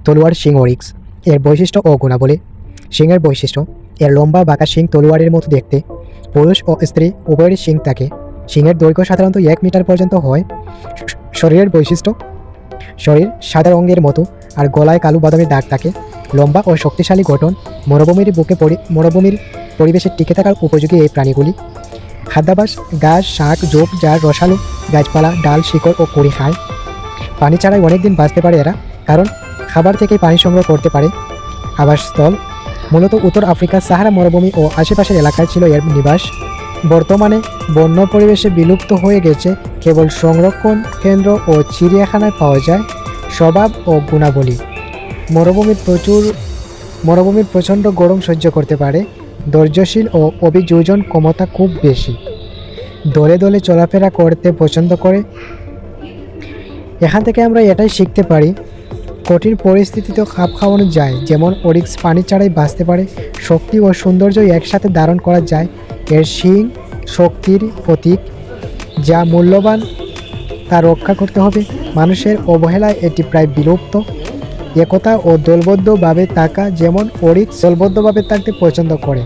তলোয়ার শিং ওরিক্স। এর বৈশিষ্ট্য ও গুণাবলী। শিংয়ের বৈশিষ্ট্য: এর লম্বা বাঁকা শিং তলোয়ারের মতো দেখতে। পুরুষ ও স্ত্রী উভয়েরই শিং থাকে। শিংয়ের দৈর্ঘ্য সাধারণত 1 মিটার পর্যন্ত হয়। শরীরের বৈশিষ্ট্য: শরীর সাদা রঙের মতো আর গলায় কালো বাদামি দাগ থাকে। লম্বা ও শক্তিশালী গঠন। মরুভূমির পরিবেশে টিকে থাকার উপযোগী এই প্রাণীগুলি। খাদ্যাভ্যাস: ঘাস, শাক, ঝোপঝাড়, রসালো গাছপালা, ডাল, শিকড় ও কুড়ি খায়। পানি ছাড়াই অনেকদিন বাঁচতে পারে এরা, কারণ খাবার থেকেই পানি সংগ্রহ করতে পারে। আবাসস্থল: মূলত উত্তর আফ্রিকার সাহারা মরুভূমি ও আশেপাশের এলাকায় ছিল এর নিবাস। বর্তমানে বন্য পরিবেশে বিলুপ্ত হয়ে গেছে, কেবল সংরক্ষণ কেন্দ্র ও চিড়িয়াখানায় পাওয়া যায়। স্বভাব ও গুণাবলী: মরুভূমির প্রচণ্ড গরম সহ্য করতে পারে। ধৈর্যশীল ও অভিযোজন ক্ষমতা খুব বেশি। দলে দলে চলাফেরা করতে পছন্দ করে। এখান থেকে আমরা এটাই শিখতে পারি, কঠিন পরিস্থিতিতেও খাপ খাওয়ানো যায়। যেমন ওরিক্স পানি ছাড়াই বাঁচতে পারে। শক্তি ও সৌন্দর্য একসাথে ধারণ করা যায়। এর শিং শক্তির প্রতীক, যা মূল্যবান, তা রক্ষা করতে হবে। মানুষের অবহেলায় এটি প্রায় বিলুপ্ত। একতা ও দলবদ্ধভাবে থাকা: যেমন ওরিক্স দলবদ্ধভাবে থাকতে পছন্দ করে।